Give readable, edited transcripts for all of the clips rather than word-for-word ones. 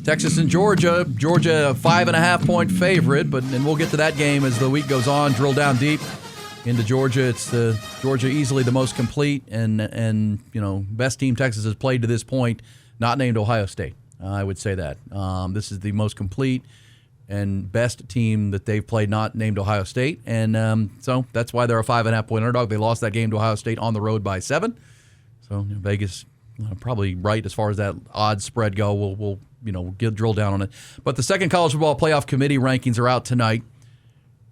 Texas and Georgia. Georgia, a 5.5-point favorite, and we'll get to that game as the week goes on. Drill down deep into Georgia. It's Georgia easily the most complete and best team Texas has played to this point, not named Ohio State. I would say that. This is the most complete and best team that they've played, not named Ohio State. And so that's why they're a 5.5-point underdog. They lost that game to Ohio State on the road by 7. So Vegas probably right as far as that odds spread go. We'll drill down on it. But the second college football playoff committee rankings are out tonight,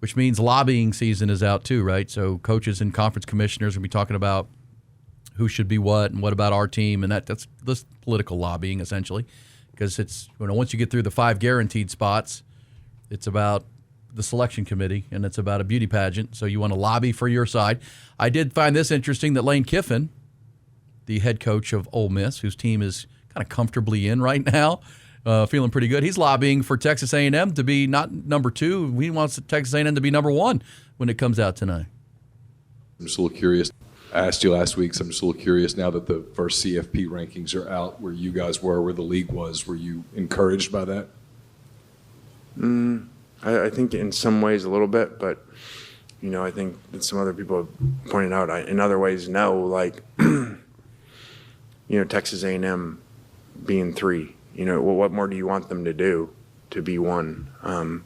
which means lobbying season is out too, right? So coaches and conference commissioners will be talking about who should be what and what about our team, and that's political lobbying essentially, because it's once you get through the 5 guaranteed spots, it's about the selection committee and it's about a beauty pageant. So you want to lobby for your side. I did find this interesting that Lan Kiffen, the head coach of Ole Miss, whose team is kind of comfortably in right now, feeling pretty good. He's lobbying for Texas A&M to be not number 2. He wants Texas A&M to be number 1 when it comes out tonight. I'm just a little curious. I asked you last week, so I'm just a little curious now that the first CFP rankings are out, where you guys were, where the league was. Were you encouraged by that? I think in some ways a little bit, but I think that some other people have pointed out in other ways no, like Texas A&M being 3. What more do you want them to do to be 1?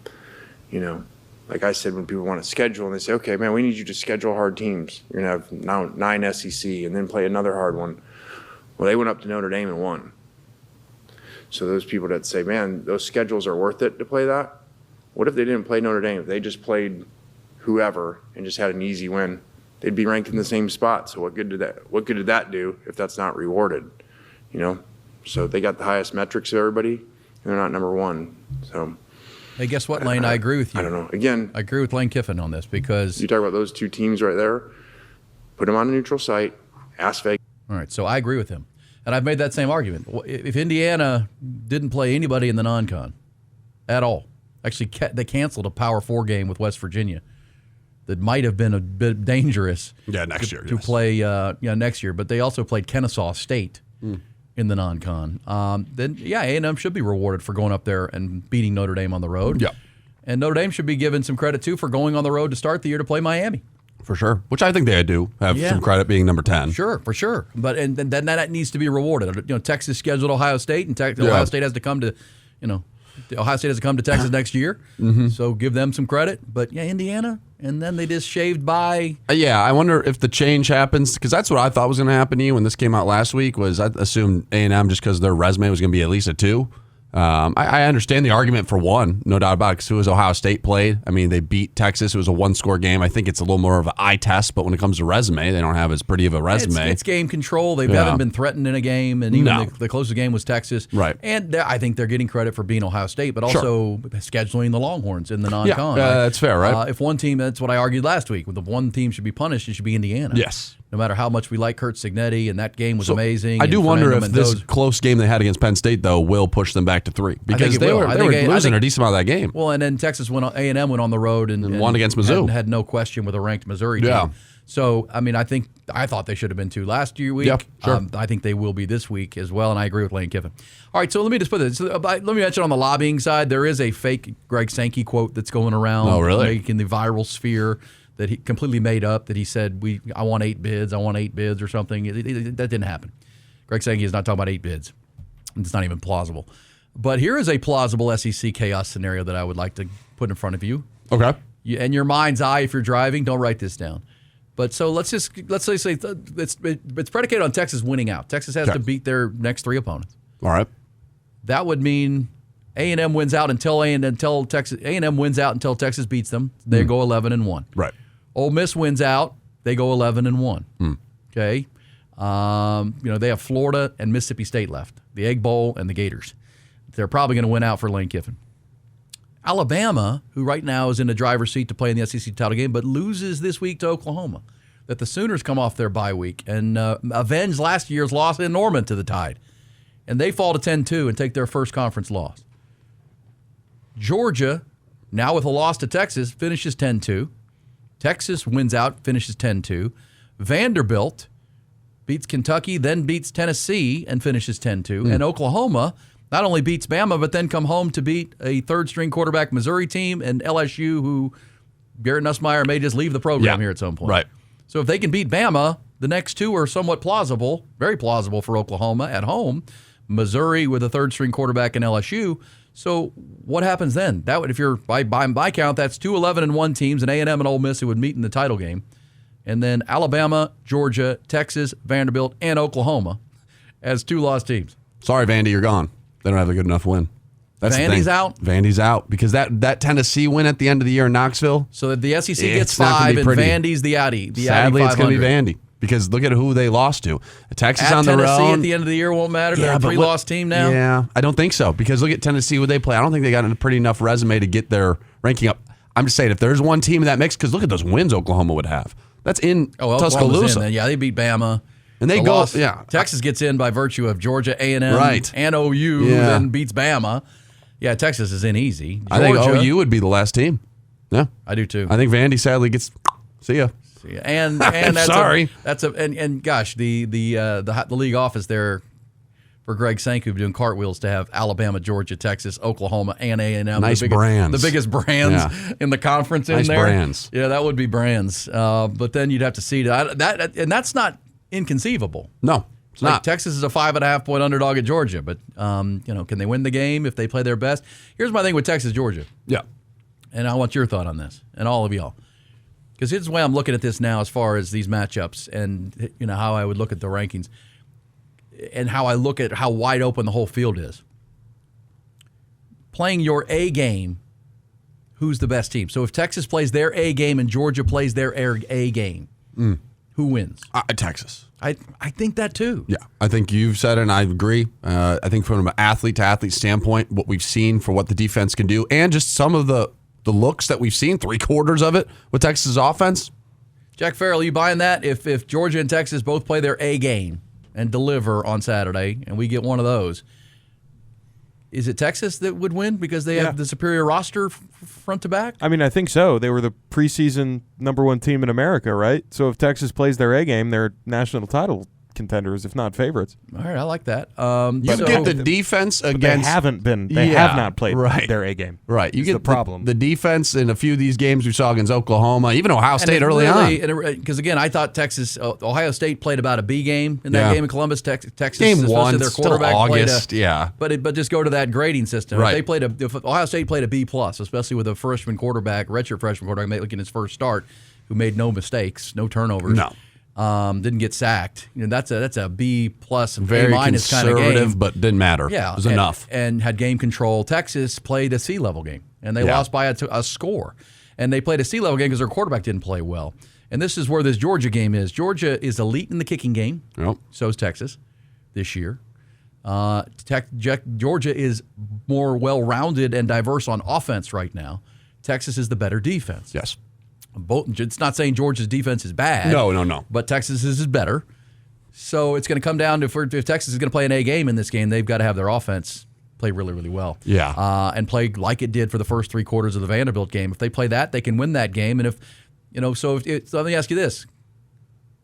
Like I said, when people want to schedule and they say, okay, man, we need you to schedule hard teams. You're going to have now 9 SEC and then play another hard one. Well, they went up to Notre Dame and won. So those people that say, man, those schedules are worth it to play that. What if they didn't play Notre Dame? If they just played whoever and just had an easy win, they'd be ranked in the same spot. So what good did that do if that's not rewarded? So they got the highest metrics of everybody, and they're not number 1. So, hey, guess what, Lane? I agree with you. I don't know. Again, I agree with Lan Kiffen on this because you talk about those 2 teams right there. Put them on a neutral site. Ask Vegas. All right, so I agree with him, and I've made that same argument. If Indiana didn't play anybody in the non-con at all, actually they canceled a Power 4 game with West Virginia that might have been a bit dangerous. Next year to play next year, but they also played Kennesaw State. In the non-con, then A&M should be rewarded for going up there and beating Notre Dame on the road. Yeah, and Notre Dame should be given some credit too for going on the road to start the year to play Miami. For sure, which I think they do have some credit being number 10. Sure, for sure. But then that needs to be rewarded. Texas scheduled Ohio State, and Ohio State has to come to, Ohio State has to come to Texas next year. Mm-hmm. So give them some credit. But Indiana. And then they just shaved by. I wonder if the change happens, because that's what I thought was going to happen to you when this came out last week. Was I assumed A&M, just because their resume was going to be at least a 2. I understand the argument for 1, no doubt about it, because it was Ohio State played. I mean, they beat Texas. It was a 1-score game. I think it's a little more of an eye test, but when it comes to resume, they don't have as pretty of a resume. It's game control. They haven't been threatened in a game, and even the closest game was Texas. Right. And I think they're getting credit for being Ohio State, but also scheduling the Longhorns in the non-con. That's fair, right? If one team, that's what I argued last week, when the one team should be punished, it should be Indiana. Yes. No matter how much we like Kurt Signetti, and that game was amazing. I do wonder if this close game they had against Penn State, though, will push them back to 3. Because they were losing a decent amount of that game. Well, and then A&M went on the road and won against Mizzou. And had no question with a ranked Missouri team. Yeah. So, I thought they should have been 2 last week. Yeah, sure. I think they will be this week as well, and I agree with Lan Kiffen. All right, so let me just put this. Let me mention on the lobbying side, there is a fake Greg Sankey quote that's going around. Oh, really? Making the viral sphere that he completely made up, that he said, I want 8 bids or something. That didn't happen. Greg Sankey is not talking about 8 bids. It's not even plausible. But here is a plausible SEC chaos scenario that I would like to put in front of you. Okay. In your mind's eye, if you're driving, don't write this down. But so let's say it's predicated on Texas winning out. Texas has to beat their next 3 opponents. All right. That would mean A&M wins out until A&M wins out until Texas beats them. They go 11-1. Right. Ole Miss wins out. They go 11-1. Okay. They have Florida and Mississippi State left. The Egg Bowl and the Gators. They're probably going to win out for Lan Kiffen. Alabama, who right now is in the driver's seat to play in the SEC title game, but loses this week to Oklahoma. That the Sooners come off their bye week and avenge last year's loss in Norman to the Tide. And they fall to 10-2 and take their first conference loss. Georgia, now with a loss to Texas, finishes 10-2. Texas wins out, finishes 10-2. Vanderbilt beats Kentucky, then beats Tennessee and finishes 10-2. And Oklahoma not only beats Bama, but then come home to beat a third-string quarterback Missouri team and LSU, who Garrett Nussmeier may just leave the program here at some point. Right. So if they can beat Bama, the next two are somewhat plausible, very plausible for Oklahoma at home. Missouri with a third-string quarterback in LSU. So what happens then? That would, if you're by count, that's two 11-1 teams, and A&M and Ole Miss who would meet in the title game, and then Alabama, Georgia, Texas, Vanderbilt, and Oklahoma as two lost teams. Sorry, Vandy, you're gone. They don't have a good enough win. That's Vandy's out? Vandy's out because that Tennessee win at the end of the year in Knoxville. So the SEC gets 5 and Vandy's the outie. Sadly, it's going to be Vandy because look at who they lost to. Texas on the road. Tennessee at the end of the year won't matter. They're a 3-loss team now. Yeah, I don't think so because look at Tennessee, who they play. I don't think they got a pretty enough resume to get their ranking up. I'm just saying if there's one team in that mix, because look at those wins Oklahoma would have. That's in Tuscaloosa. They beat Bama. And they go, yeah. Texas gets in by virtue of Georgia, A&M, and OU, who then beats Bama. Yeah, Texas is in easy. Georgia, I think OU would be the last team. Yeah, I do too. I think Vandy sadly gets. See ya. And that's sorry. Gosh, the league office there for Greg Sanku doing cartwheels to have Alabama, Georgia, Texas, Oklahoma, and A&M. Nice brands. The biggest brands in the conference in there. Nice brands. Yeah, that would be brands. But then you'd have to see that, and that's not inconceivable. No. It's not. Texas is a 5.5-point underdog at Georgia, but can they win the game if they play their best? Here's my thing with Texas, Georgia. Yeah. And I want your thought on this, and all of y'all. Because here's the way I'm looking at this now as far as these matchups and how I would look at the rankings and how I look at how wide open the whole field is. Playing your A game, who's the best team? So if Texas plays their A game and Georgia plays their A game, who wins? Texas. I think that too. Yeah, I think you've said it, and I agree. I think from an athlete-to-athlete standpoint, what we've seen for what the defense can do, and just some of the looks that we've seen, 3/4 of it with Texas' offense. Jack Farrell, you buying that? If Georgia and Texas both play their A game and deliver on Saturday, and we get one of those, is it Texas that would win because they have the superior roster front to back? I mean, I think so. They were the preseason #1 team in America, right? So if Texas plays their A game, they're national title contenders, if not favorites. All right, I like that. You get the defense against. They haven't been. They have not played their A game. Right. You get the problem. The defense in a few of these games we saw against Oklahoma, even Ohio State early on. Because again, I thought Ohio State played about a B game in that game in Columbus. Texas game one, their quarterback still August, But just go to that grading system. Right. If Ohio State played a B plus, especially with a freshman quarterback, redshirt freshman quarterback making his first start, who made no mistakes, no turnovers. No. Didn't get sacked. That's a B plus, very A minus kind of game, but didn't matter. Yeah, it was enough. And had game control. Texas played a C level game, and they lost by a score. And they played a C level game because their quarterback didn't play well. And this is where this Georgia game is. Georgia is elite in the kicking game. Yep. So is Texas this year. Georgia is more well-rounded and diverse on offense right now. Texas is the better defense. Yes. It's not saying Georgia's defense is bad. No. But Texas is better. So it's going to come down to if Texas is going to play an A game in this game, they've got to have their offense play really, really well. Yeah. And play like it did for the first 3/4 of the Vanderbilt game. If they play that, they can win that game. And so let me ask you this: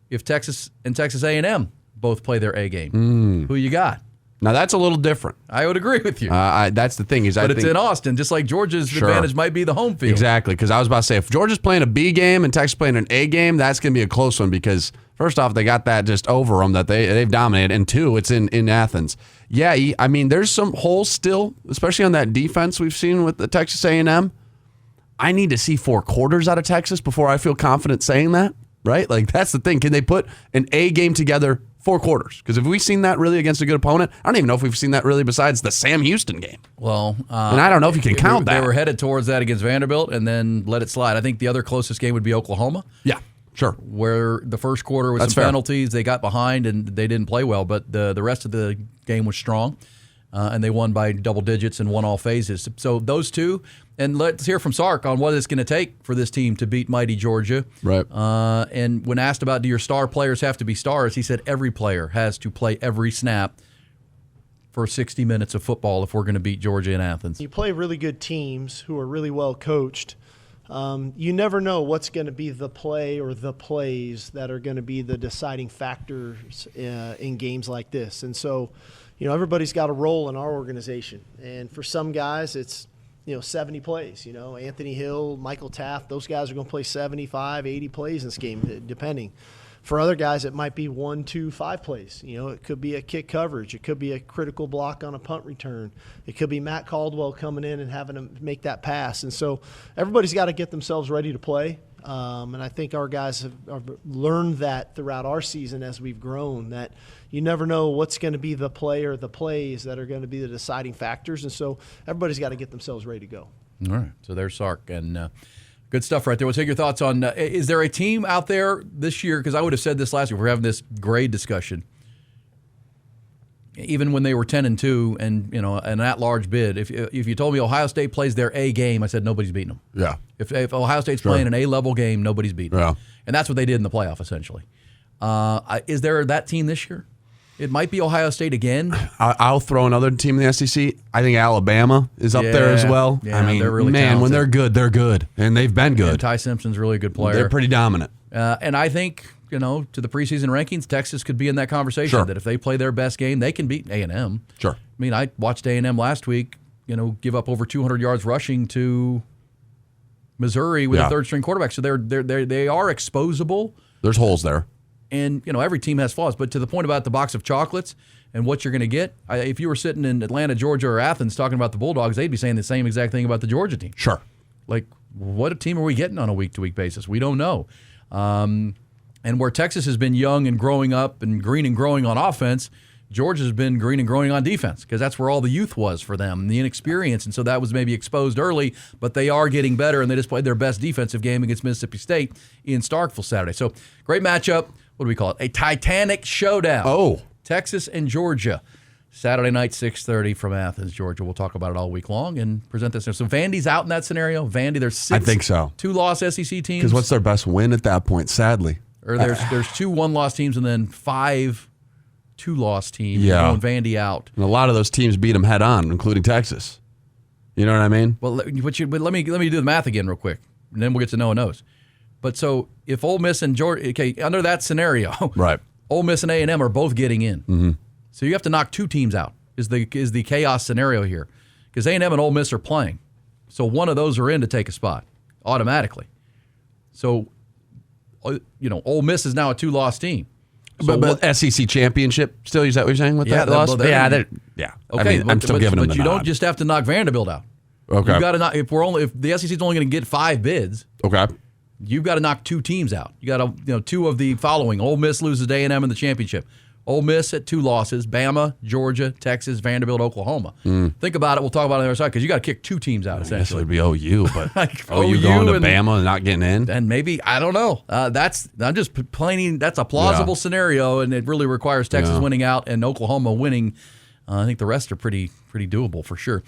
if Texas and Texas A&M both play their A game, who you got? Now, that's a little different. I would agree with you. That's the thing. But it's in Austin, just like Georgia's advantage might be the home field. Exactly, because I was about to say, if Georgia's playing a B game and Texas playing an A game, that's going to be a close one because, first off, they got that just over them that they've dominated, and two, it's in Athens. Yeah, I mean, there's some holes still, especially on that defense we've seen with the Texas A&M. I need to see 4 quarters out of Texas before I feel confident saying that, right? Like, that's the thing. Can they put an A game together 4 quarters? Because have we seen that really against a good opponent? I don't even know if we've seen that really besides the Sam Houston game. Well, and I don't know if you can count that. They were headed towards that against Vanderbilt and then let it slide. I think the other closest game would be Oklahoma. Yeah, sure. Where the first quarter was some penalties. They got behind and they didn't play well, but the rest of the game was strong. And they won by double digits and won all phases. So those two, and let's hear from Sark on what it's going to take for this team to beat mighty Georgia. Right. And when asked about do your star players have to be stars, he said every player has to play every snap for 60 minutes of football if we're going to beat Georgia in Athens. You play really good teams who are really well coached. You never know what's going to be the play or the plays that are going to be the deciding factors in games like this. And so, everybody's got a role in our organization. And for some guys, it's, 70 plays. Anthony Hill, Michael Taft, those guys are going to play 75, 80 plays in this game, depending. For other guys, it might be 1, 2, 5 plays. It could be a kick coverage. It could be a critical block on a punt return. It could be Matt Caldwell coming in and having to make that pass. And so everybody's got to get themselves ready to play. And I think our guys have learned that throughout our season as we've grown, that you never know what's going to be the play or the plays that are going to be the deciding factors. And so everybody's got to get themselves ready to go. All right. So there's Sark. And good stuff right there. We'll take your thoughts on, is there a team out there this year, because I would have said this last year, we're having this grade discussion, even when they were 10-2 and an at-large bid. If you told me Ohio State plays their A game, I said nobody's beating them. Yeah. If Ohio State's playing an A-level game, nobody's beating them. Yeah. And that's what they did in the playoff, essentially. Is there that team this year? It might be Ohio State again. I'll throw another team in the SEC. I think Alabama is up there as well. Yeah, I mean, they're really man, talented. when they're good, they're good. And they've been good. And Ty Simpson's a really good player. They're pretty dominant. And I think, to the preseason rankings, Texas could be in that conversation. Sure. That if they play their best game, they can beat A&M. Sure. I mean, I watched A&M last week, give up over 200 yards rushing to Missouri with a third-string quarterback. So they are exposable. There's holes there. And, every team has flaws. But to the point about the box of chocolates and what you're going to get, if you were sitting in Atlanta, Georgia, or Athens talking about the Bulldogs, they'd be saying the same exact thing about the Georgia team. Sure. Like, what team are we getting on a week-to-week basis? We don't know. And where Texas has been young and growing up and green and growing on offense, Georgia's been green and growing on defense, because that's where all the youth was for them, the inexperience. And so that was maybe exposed early, but they are getting better, and they just played their best defensive game against Mississippi State in Starkville Saturday. So great matchup. What do we call it? A Titanic showdown. Oh. Texas and Georgia. Saturday night, 6:30 from Athens, Georgia. We'll talk about it all week long and present this. So Vandy's out in that scenario. Vandy, there's 6 I think so. 2-loss SEC teams. Because what's their best win at that point, sadly? Or there's 2 1-loss teams and then 5 2-loss teams. Yeah. Going Vandy out. And a lot of those teams beat them head on, including Texas. You know what I mean? Well, but let me do the math again real quick, and then we'll get to Noah knows. But so if Ole Miss and Georgia, okay, under that scenario, Right. Ole Miss and A&M are both getting in. Mm-hmm. So you have to knock 2 teams out. Is the chaos scenario here? Because A&M and Ole Miss are playing, so one of those are in to take a spot automatically. So Ole Miss is now a 2-loss team. So but SEC championship still, is that what you're saying with that loss? Okay, I mean, I'm still giving them the But you nod. don't just have to knock Vanderbilt out. Okay. You got to knock if the SEC is only going to get 5 bids. Okay. You've got to knock 2 teams out. You got to 2 of the following. Ole Miss loses to A&M in the championship. Ole Miss at 2 losses. Bama, Georgia, Texas, Vanderbilt, Oklahoma. Think about it. We'll talk about it on the other side, because you got to kick 2 teams out, I guess it essentially. would be OU, but Like OU going to Bama and not getting in? And maybe, I don't know. I'm just planning. That's a plausible scenario, and it really requires Texas winning out and Oklahoma winning. I think the rest are pretty doable for sure.